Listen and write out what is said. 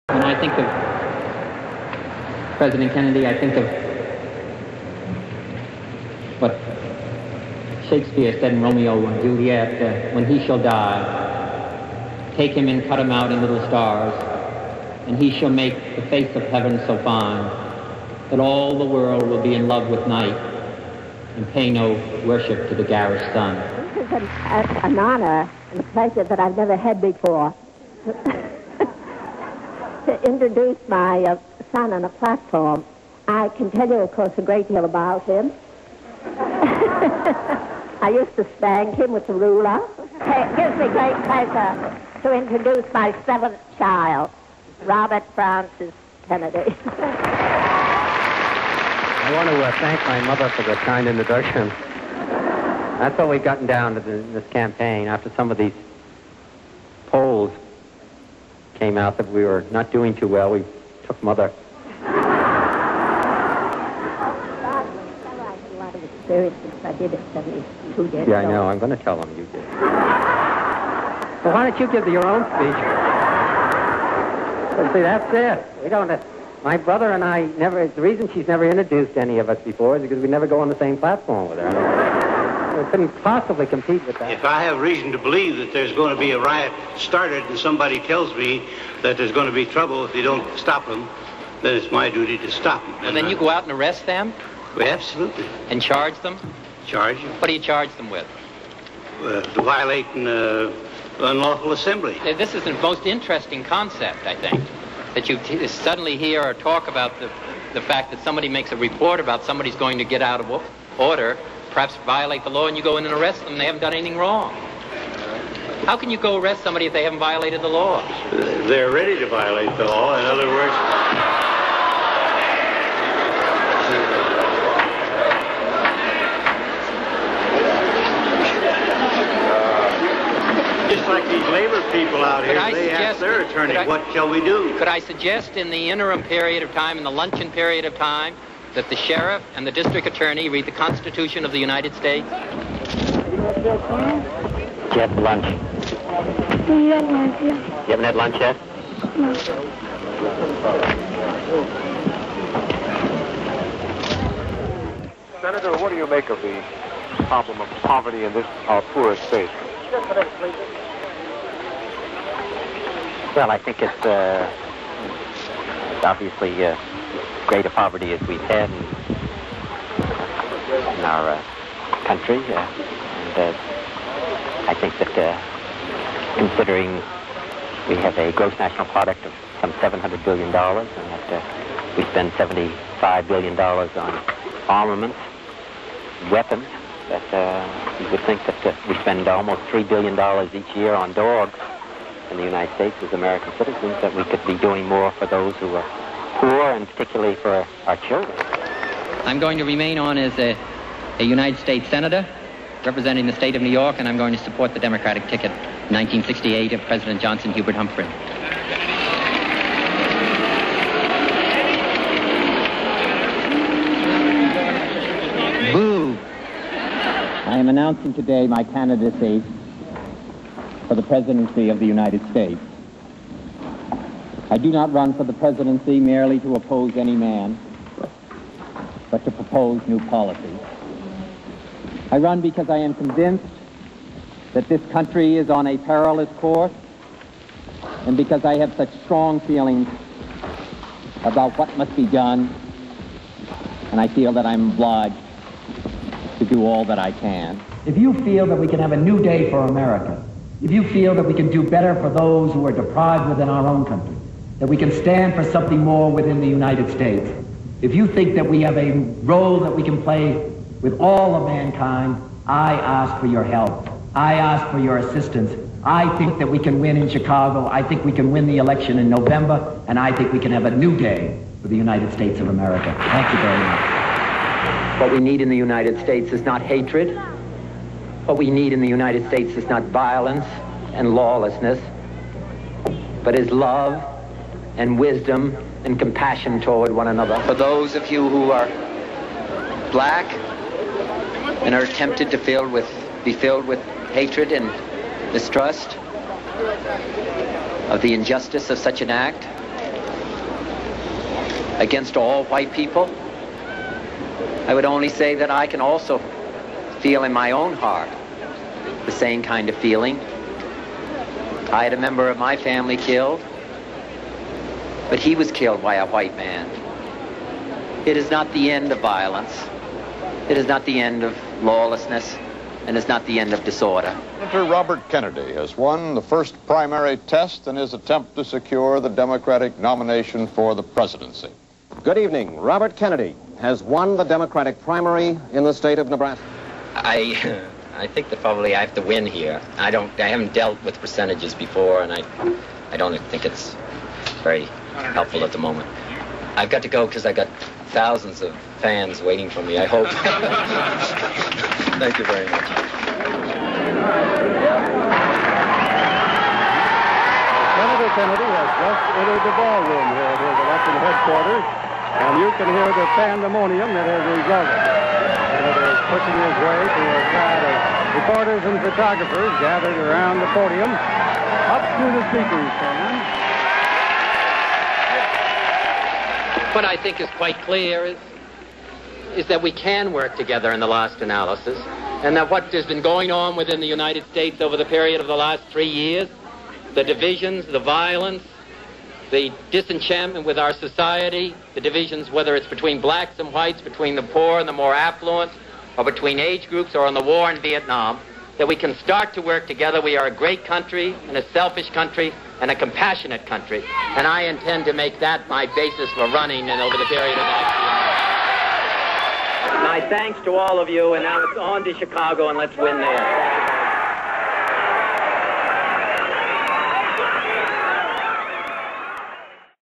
When I think of President Kennedy, I think of what Shakespeare said in Romeo and Juliet, when he shall die, take him and cut him out in little stars, and he shall make the face of heaven so fine that all the world will be in love with night and pay no worship to the garish sun. This is an honor and a pleasure that I've never had before. To introduce my son on a platform. I can tell you, of course, a great deal about him. I used to spank him with the ruler. It gives me great pleasure to introduce my seventh child, Robert Francis Kennedy. I want to thank my mother for the kind introduction. That's what we've gotten down to this campaign. After some of these polls came out that we were not doing too well, we took Mother. Yeah, I know. I'm going to tell them you did. So why don't you give your own speech? Well, see, that's it. We don't. My brother and I never. The reason she's never introduced any of us before is because we never go on the same platform with her. We couldn't possibly compete with that. If I have reason to believe that there's going to be a riot started and somebody tells me that there's going to be trouble if you don't stop them, then it's my duty to stop them. And then you go out and arrest them? Well, absolutely. And charge them? Charge them. What do you charge them with? To violate an unlawful assembly. This is the most interesting concept, I think, that you suddenly hear or talk about the fact that somebody makes a report about somebody's going to get out of order, perhaps violate the law, and you go in and arrest them. They haven't done anything wrong. How can you go arrest somebody if they haven't violated the law? They're ready to violate the law. In other words, just like these labor people out here, they ask their attorney, what shall we do? Could I suggest in the interim period of time, in the luncheon period of time, that the sheriff and the district attorney read the Constitution of the United States? Get lunch. You haven't had lunch yet? No. Senator, what do you make of the problem of poverty in this, our poorest state? Well, I think it's obviously greater poverty as we've had in our country. And I think that considering we have a gross national product of some $700 billion and that we spend $75 billion on armaments, weapons, that you would think that we spend almost $3 billion each year on dogs in the United States as American citizens, that we could be doing more for those who are poor and particularly for our children. I'm going to remain on as a United States Senator representing the state of New York, and I'm going to support the Democratic ticket in 1968 of President Johnson Hubert Humphrey. Boo! I am announcing today my candidacy for the presidency of the United States. I do not run for the presidency merely to oppose any man, but to propose new policies. I run because I am convinced that this country is on a perilous course, and because I have such strong feelings about what must be done, and I feel that I'm obliged to do all that I can. If you feel that we can have a new day for America, if you feel that we can do better for those who are deprived within our own country, that we can stand for something more within the United States, if you think that we have a role that we can play with all of mankind, I ask for your help. I ask for your assistance. I think that we can win in Chicago. I think we can win the election in November, and I think we can have a new day for the United States of America. Thank you very much. What we need in the United States is not hatred. What we need in the United States is not violence and lawlessness, but is love and wisdom and compassion toward one another. For those of you who are black and are tempted to be filled with hatred and mistrust of the injustice of such an act, against all white people. I would only say that I can also feel in my own heart the same kind of feeling. I had a member of my family killed, but he was killed by a white man. It is not the end of violence. It is not the end of lawlessness, and it's not the end of disorder. Senator Robert Kennedy has won the first primary test in his attempt to secure the Democratic nomination for the presidency. Good evening. Robert Kennedy has won the Democratic primary in the state of Nebraska. I think that probably I have to win here. I haven't dealt with percentages before, and I don't think it's very helpful at the moment. I've got to go because I got thousands of fans waiting for me, I hope. Thank you very much. Senator Kennedy has just entered the ballroom here at his election headquarters, and you can hear the pandemonium that has resulted. Senator is pushing his way to a crowd of reporters and photographers gathered around the podium, up to the speaker's stand. What I think is quite clear is that we can work together in the last analysis, and that what has been going on within the United States over the period of the last 3 years, the divisions, the violence, the disenchantment with our society, the divisions, whether it's between blacks and whites, between the poor and the more affluent, or between age groups, or on the war in Vietnam, that we can start to work together. We are a great country, and a selfish country, and a compassionate country. And I intend to make that my basis for running and over the period of next year. My thanks to all of you, and now it's on to Chicago, and let's win there.